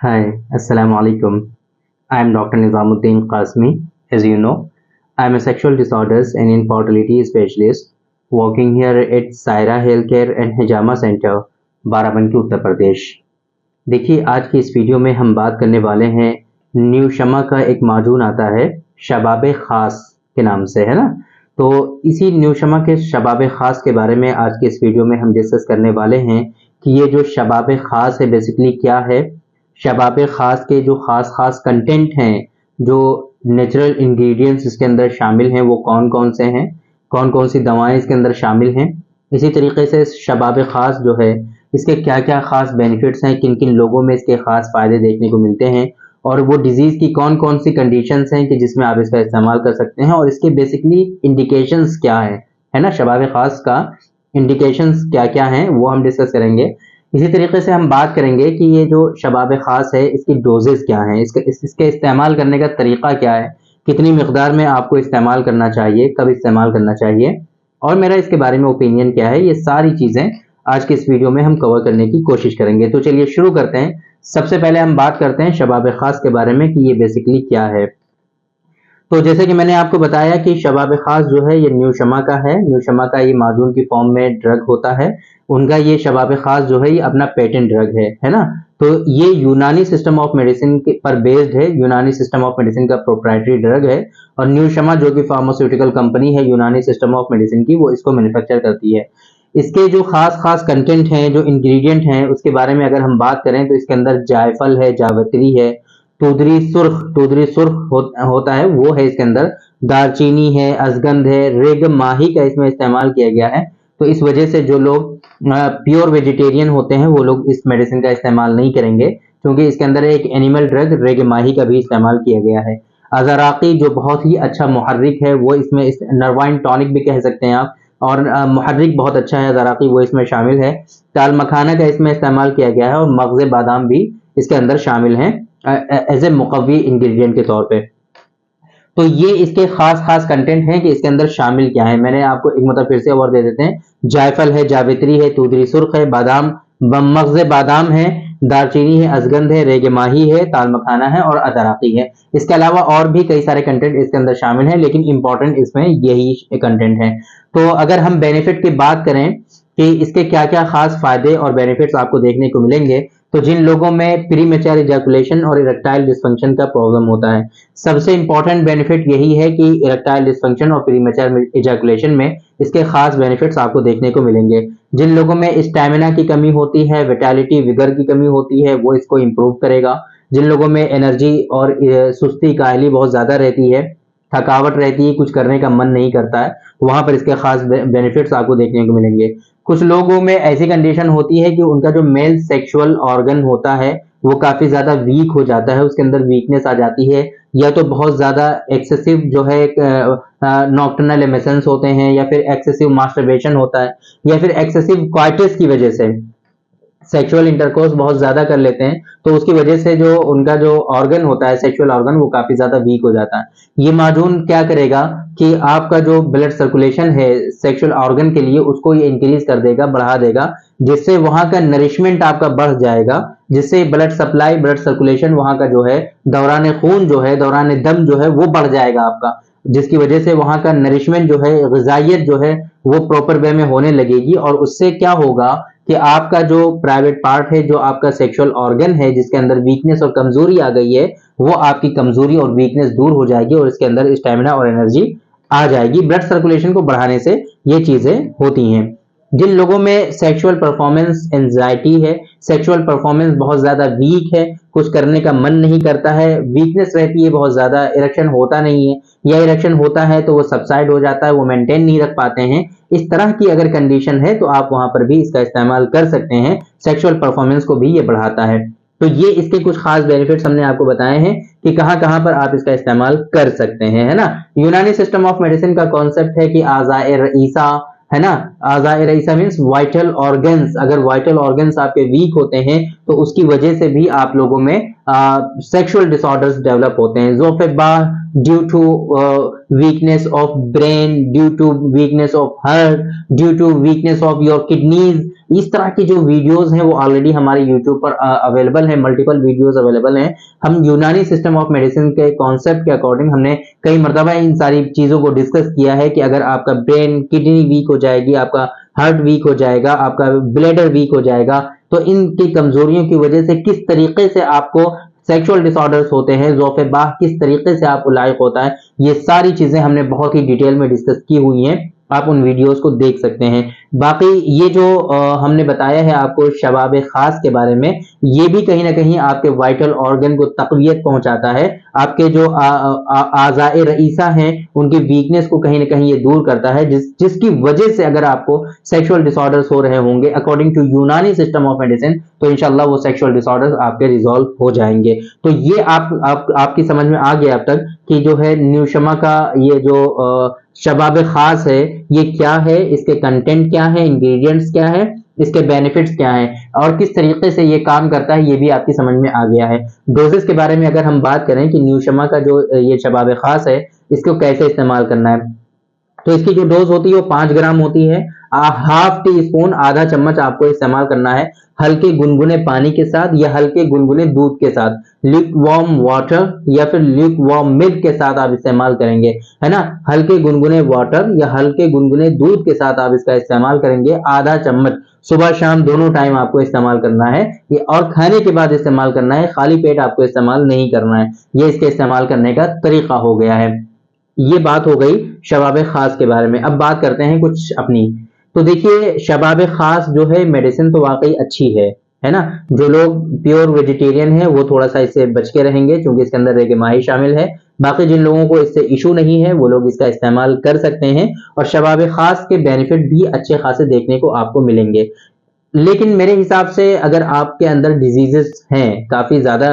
Hi, Assalamu alaikum. I am Dr. Nizamuddin Qasmi. As you know, I am a sexual disorders and infertility specialist working here at Saira Healthcare and Hijama Center, Barabanki Uttar Pradesh. देखिए, आज की इस video में हम बात करने वाले हैं न्यू शमा का एक माजून आता है शबाब खास के नाम से, है ना। तो इसी न्यू शमा के शबाब खास के बारे में आज की इस वीडियो में हम डिस्कस करने वाले हैं कि ये जो शबाब खास है बेसिकली क्या है, शबाब खास के जो खास कंटेंट हैं, जो नेचुरल इंग्रेडिएंट्स इसके अंदर शामिल हैं वो कौन कौन से हैं, कौन कौन सी दवाएं इसके अंदर शामिल हैं। इसी तरीके से शबाब खास जो है इसके क्या क्या खास बेनिफिट्स हैं, किन किन लोगों में इसके खास फायदे देखने को मिलते हैं, और वो डिजीज की कौन कौन सी कंडीशंस हैं कि जिसमें आप इसका इस्तेमाल कर सकते हैं, और इसके बेसिकली इंडिकेशंस क्या है ना। शबाब खास का इंडिकेशंस क्या क्या हैं वो हम डिस्कस करेंगे। इसी तरीके से हम बात करेंगे कि ये जो शबाब खास है इसकी डोजेस क्या हैं, इसके इस्तेमाल करने का तरीका क्या है, कितनी मिकदार में आपको इस्तेमाल करना चाहिए, कब इस्तेमाल करना चाहिए, और मेरा इसके बारे में ओपिनियन क्या है। ये सारी चीजें आज के इस वीडियो में हम कवर करने की कोशिश करेंगे। तो चलिए शुरू करते हैं। सबसे पहले हम बात करते हैं शबाब खास के बारे में कि ये बेसिकली क्या है। तो जैसे कि मैंने आपको बताया कि शबाब खास जो है ये न्यू शमा का है। न्यू शमा का ये माजून की फॉर्म में ड्रग होता है। उनका ये शबाब खास जो है ये अपना पेटेंट ड्रग है ना। तो ये यूनानी सिस्टम ऑफ मेडिसिन के पर बेस्ड है, यूनानी सिस्टम ऑफ मेडिसिन का प्रोप्राइटरी ड्रग है। और न्यू शमा जो कि फार्मास्यूटिकल कंपनी है यूनानी सिस्टम ऑफ मेडिसिन की, वो इसको मैन्युफैक्चर करती है। इसके जो खास खास कंटेंट हैं, जो इंग्रेडिएंट हैं, उसके बारे में अगर हम बात करें तो इसके अंदर जायफल है, जावित्री है, टूदरी सुर्ख होता है वो है इसके अंदर, दालचीनी है, अजगंध है, रेग माही का इसमें इस्तेमाल किया गया है। तो इस वजह से जो लोग प्योर वेजिटेरियन होते हैं वो लोग इस मेडिसिन का इस्तेमाल नहीं करेंगे, क्योंकि इसके अंदर एक एनिमल ड्रग रेग माही का भी इस्तेमाल किया गया है। अज़राक़ी जो बहुत ही अच्छा मुहर्रिक है वो इसमें नरवाइन टॉनिक भी कह सकते हैं आप, और मुहर्रिक बहुत अच्छा है अज़राक़ी, वो इसमें शामिल है। दाल मखाना का इसमें इस्तेमाल किया गया है, और मगज़ बादाम भी इसके अंदर शामिल हैं एज ए मुकव्वी इंग्रेडिएंट के तौर पे। तो ये इसके खास खास कंटेंट हैं कि इसके अंदर शामिल क्या है। मैंने आपको एक मतलब फिर से और दे देते हैं। जायफल है, जावित्री है, तूदरी सुर्ख है, बादाम मगज़ बादाम है, दालचीनी है, अजगंध है, रेगे माही है, ताल मखाना है और अदराकी है। इसके अलावा और भी कई सारे कंटेंट इसके अंदर शामिल हैं, लेकिन इंपॉर्टेंट इसमें यही कंटेंट है। तो अगर हम बेनिफिट की बात करें कि इसके क्या क्या खास फायदे और बेनिफिट्स आपको देखने को मिलेंगे, तो जिन लोगों में प्रीमेच्योर इजैकुलेशन और इरेक्टाइल डिस्फंक्शन का प्रॉब्लम होता है, सबसे इंपॉर्टेंट बेनिफिट यही है कि इरेक्टाइल डिस्फंक्शन और प्रीमेच्योर इजैकुलेशन में इसके खास बेनिफिट्स आपको देखने को मिलेंगे। जिन लोगों में स्टैमिना की कमी होती है, विटालिटी विगर की कमी होती है, वो इसको इंप्रूव करेगा। जिन लोगों में एनर्जी और सुस्ती काहली बहुत ज्यादा रहती है, थकावट रहती है, कुछ करने का मन नहीं करता है, वहां पर इसके खास बेनिफिट्स आपको देखने को मिलेंगे। कुछ लोगों में ऐसी कंडीशन होती है कि उनका जो मेल सेक्सुअल ऑर्गन होता है वो काफी ज्यादा वीक हो जाता है, उसके अंदर वीकनेस आ जाती है, या तो बहुत ज्यादा एक्सेसिव जो है नॉक्टर्नल एमिशंस होते हैं, या फिर एक्सेसिव मास्टरबेशन होता है, या फिर एक्सेसिव क्वाइटिस की वजह से सेक्सुअल इंटरकोर्स बहुत ज्यादा कर लेते हैं, तो उसकी वजह से जो उनका जो ऑर्गन होता है सेक्सुअल ऑर्गन वो काफी ज्यादा वीक हो जाता है। ये माजून क्या करेगा कि आपका जो ब्लड सर्कुलेशन है सेक्सुअल ऑर्गन के लिए उसको ये इंक्रीज कर देगा, बढ़ा देगा, जिससे वहां का नरिशमेंट आपका बढ़ जाएगा, जिससे ब्लड सप्लाई, ब्लड सर्कुलेशन वहां का जो है, दौरान खून जो है, दौरान दम जो है वो बढ़ जाएगा आपका, जिसकी वजह से वहां का नरिशमेंट जो है, ग़िज़ाइयत जो है वो प्रॉपर वे में होने लगेगी। और उससे क्या होगा कि आपका जो प्राइवेट पार्ट है, जो आपका सेक्सुअल ऑर्गन है जिसके अंदर वीकनेस और कमजोरी आ गई है, वो आपकी कमजोरी और वीकनेस दूर हो जाएगी और इसके अंदर स्टेमिना और एनर्जी आ जाएगी। ब्लड सर्कुलेशन को बढ़ाने से ये चीजें होती हैं। जिन लोगों में सेक्सुअल परफॉर्मेंस एंजाइटी है, सेक्सुअल परफॉर्मेंस बहुत ज्यादा वीक है, कुछ करने का मन नहीं करता है, वीकनेस रहती है बहुत ज्यादा, इरेक्शन होता नहीं है, या इरेक्शन होता है तो वो सबसाइड हो जाता है, वो मेंटेन नहीं रख पाते हैं, इस तरह की अगर कंडीशन है तो आप वहां पर भी इसका इस्तेमाल कर सकते हैं। सेक्सुअल परफॉर्मेंस को भी ये बढ़ाता है। तो ये इसके कुछ खास बेनिफिट्स हमने आपको बताए हैं कि कहां कहां पर आप इसका इस्तेमाल कर सकते हैं, है ना। यूनानी सिस्टम ऑफ मेडिसिन का कॉन्सेप्ट है कि आज़ाए रईसा, है ना, आज़ाए रईसा मींस वाइटल ऑर्गन्स। अगर वाइटल ऑर्गन्स आपके वीक होते हैं तो उसकी वजह से भी आप लोगों में सेक्सुअल डिसऑर्डर्स डेवलप होते हैं। जोफेबा due to weakness of brain, due to weakness of heart, due to weakness of your kidneys, इस तरह की जो वीडियोस हैं वो ऑलरेडी हमारे यूट्यूब पर अवेलेबल है, मल्टीपल वीडियोस अवेलेबल हैं। हम यूनानी सिस्टम ऑफ मेडिसिन के कॉन्सेप्ट के अकॉर्डिंग हमने कई मरतबा इन सारी चीजों को डिस्कस किया है कि अगर आपका ब्रेन, किडनी वीक हो जाएगी, आपका हार्ट वीक हो जाएगा, आपका ब्लैडर वीक हो जाएगा, तो इनकी कमजोरियों की वजह से किस तरीके से आपको सेक्सुअल डिसऑर्डर्स होते हैं, ज़ौक़ बाह किस तरीके से आपको लायक होता है, ये सारी चीजें हमने बहुत ही डिटेल में डिस्कस की हुई हैं। आप उन वीडियोस को देख सकते हैं। बाकी ये जो हमने बताया है आपको शबाब खास के बारे में, ये भी कहीं ना कहीं आपके वाइटल ऑर्गन को तक़वियत पहुंचाता है। आपके जो आज़ाए रईसा हैं उनकी वीकनेस को कहीं ना कहीं ये दूर करता है, जिसकी वजह से अगर आपको सेक्सुअल डिसऑर्डर्स हो रहे होंगे अकॉर्डिंग टू यूनानी सिस्टम ऑफ मेडिसिन, तो इंशाल्लाह वो सेक्सुअल डिसऑर्डर्स आपके रिजॉल्व हो जाएंगे। तो ये आपकी समझ में आ गया अब तक कि जो है न्यूशमा का ये जो शबाब खास है ये क्या है, इसके कंटेंट क्या है, इंग्रेडिएंट्स क्या है, इसके बेनिफिट्स क्या हैं और किस तरीके से ये काम करता है, ये भी आपकी समझ में आ गया है। डोजेस के बारे में अगर हम बात करें कि न्यूशमा का जो ये शबाब खास है इसको कैसे इस्तेमाल करना है, तो इसकी जो डोज होती है वो 5 ग्राम होती है। हाफ टी स्पून, आधा चम्मच आपको इस्तेमाल करना है हल्के गुनगुने पानी के साथ या हल्के गुनगुने दूध के साथ, ल्यूक वार्म वाटर या फिर ल्यूक वार्म मिल्क के साथ आप इस्तेमाल करेंगे, है ना। हल्के गुनगुने वाटर या हल्के गुनगुने दूध के साथ आप इसका इस्तेमाल करेंगे। आधा चम्मच सुबह शाम दोनों टाइम आपको इस्तेमाल करना है ये, और खाने के बाद इस्तेमाल करना है, खाली पेट आपको इस्तेमाल नहीं करना है। ये इसके इस्तेमाल करने का तरीका हो गया है। ये बात हो गई शबाब खास के बारे में। अब बात करते हैं कुछ अपनी। तो देखिए शबाब खास जो है मेडिसिन तो वाकई अच्छी है ना। जो लोग प्योर वेजिटेरियन है वो थोड़ा सा इससे बच के रहेंगे क्योंकि इसके अंदर रेगे माही शामिल है। बाकी जिन लोगों को इससे इशू नहीं है वो लोग इसका इस्तेमाल कर सकते हैं और शबाब खास के बेनिफिट भी अच्छे खासे देखने को आपको मिलेंगे। लेकिन मेरे हिसाब से अगर आपके अंदर डिजीजेस हैं, काफी ज्यादा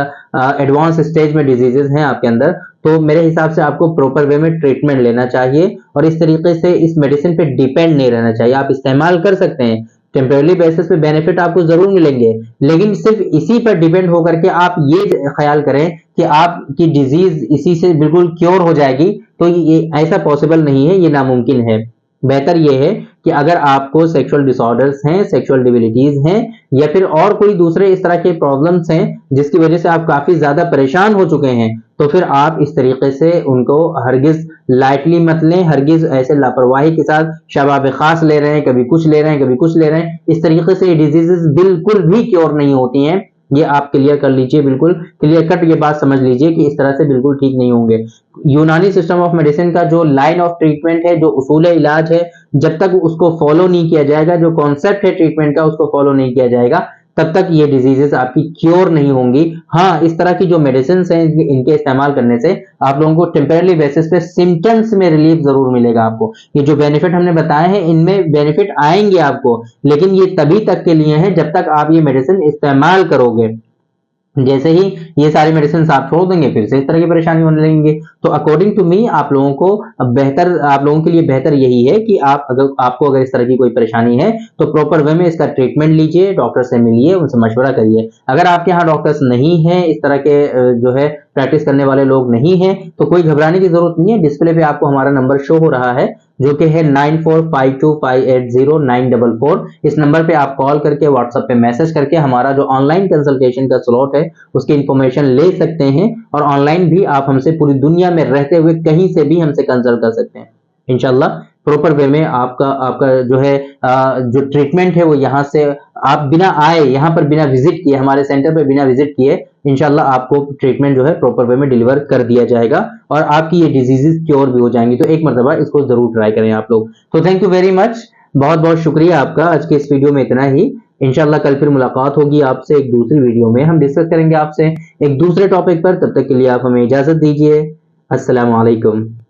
एडवांस स्टेज में डिजीजेस हैं आपके अंदर, तो मेरे हिसाब से आपको प्रॉपर वे में ट्रीटमेंट लेना चाहिए और इस तरीके से इस मेडिसिन पे डिपेंड नहीं रहना चाहिए। आप इस्तेमाल कर सकते हैं, टेम्परेरी बेसिस पे बेनिफिट आपको जरूर मिलेंगे, लेकिन सिर्फ इसी पर डिपेंड होकर के आप ये ख्याल करें कि आपकी डिजीज इसी से बिल्कुल क्योर हो जाएगी, तो ये ऐसा पॉसिबल नहीं है, ये नामुमकिन है। बेहतर ये है कि अगर आपको सेक्सुअल डिसऑर्डर्स हैं, सेक्सुअल डिबिलिटीज हैं या फिर और कोई दूसरे इस तरह के प्रॉब्लम्स हैं जिसकी वजह से आप काफी ज्यादा परेशान हो चुके हैं, तो फिर आप इस तरीके से उनको हरगिज लाइटली मत लें, हरगिज ऐसे लापरवाही के साथ शबाब खास ले रहे हैं, कभी कुछ ले रहे हैं, कभी कुछ ले रहे हैं, इस तरीके से ये डिजीजेस बिल्कुल भी क्योर नहीं होती हैं। ये आप क्लियर कर लीजिए, बिल्कुल क्लियर कट ये बात समझ लीजिए कि इस तरह से बिल्कुल ठीक नहीं होंगे। यूनानी सिस्टम ऑफ मेडिसिन का जो लाइन ऑफ ट्रीटमेंट है, जो उसूल इलाज है, जब तक उसको फॉलो नहीं किया जाएगा, जो कॉन्सेप्ट है ट्रीटमेंट का उसको फॉलो नहीं किया जाएगा, तब तक ये डिजीजेस आपकी क्योर नहीं होंगी। हाँ, इस तरह की जो मेडिसिन हैं इनके इस्तेमाल करने से आप लोगों को टेम्परेरी बेसिस पे सिम्टम्स में रिलीफ जरूर मिलेगा। आपको ये जो बेनिफिट हमने बताए हैं इनमें बेनिफिट आएंगे आपको, लेकिन ये तभी तक के लिए हैं जब तक आप ये मेडिसिन इस्तेमाल करोगे। जैसे ही ये सारी मेडिसिन आप छोड़ देंगे फिर से इस तरह की परेशानी होने लगेंगी। तो अकॉर्डिंग टू मी आप लोगों को बेहतर, आप लोगों के लिए बेहतर यही है कि आपको अगर इस तरह की कोई परेशानी है तो प्रॉपर वे में इसका ट्रीटमेंट लीजिए, डॉक्टर से मिलिए, उनसे मशवरा करिए। अगर आपके यहाँ डॉक्टर्स नहीं है, इस तरह के जो है प्रैक्टिस करने वाले लोग नहीं हैं, तो कोई घबराने की जरूरत नहीं है। डिस्प्ले पे आपको हमारा नंबर शो हो रहा है जो कि है 9452580944। इस नंबर पे आप कॉल करके व्हाट्सएप पे मैसेज करके हमारा जो ऑनलाइन कंसल्टेशन का स्लॉट है उसकी इंफॉर्मेशन ले सकते हैं और ऑनलाइन भी आप हमसे पूरी दुनिया में रहते हुए कहीं से भी हमसे कंसल्ट कर सकते हैं। इंशाल्लाह प्रॉपर वे में आपका जो है जो ट्रीटमेंट है वो यहाँ से आप बिना आए, यहाँ पर बिना विजिट किए, हमारे सेंटर पे बिना विजिट किए इंशाल्लाह आपको ट्रीटमेंट जो है प्रॉपर वे में डिलीवर कर दिया जाएगा और आपकी ये डिजीजेस क्योर भी हो जाएंगी। तो एक मरतबा इसको जरूर ट्राई करें आप लोग। तो थैंक यू वेरी मच, बहुत बहुत शुक्रिया आपका। आज के इस वीडियो में इतना ही। इंशाल्लाह कल फिर मुलाकात होगी आपसे एक दूसरी वीडियो में, हम डिस्कस करेंगे आपसे एक दूसरे टॉपिक पर। तब तक के लिए आप हमें इजाजत दीजिए। अस्सलाम वालेकुम।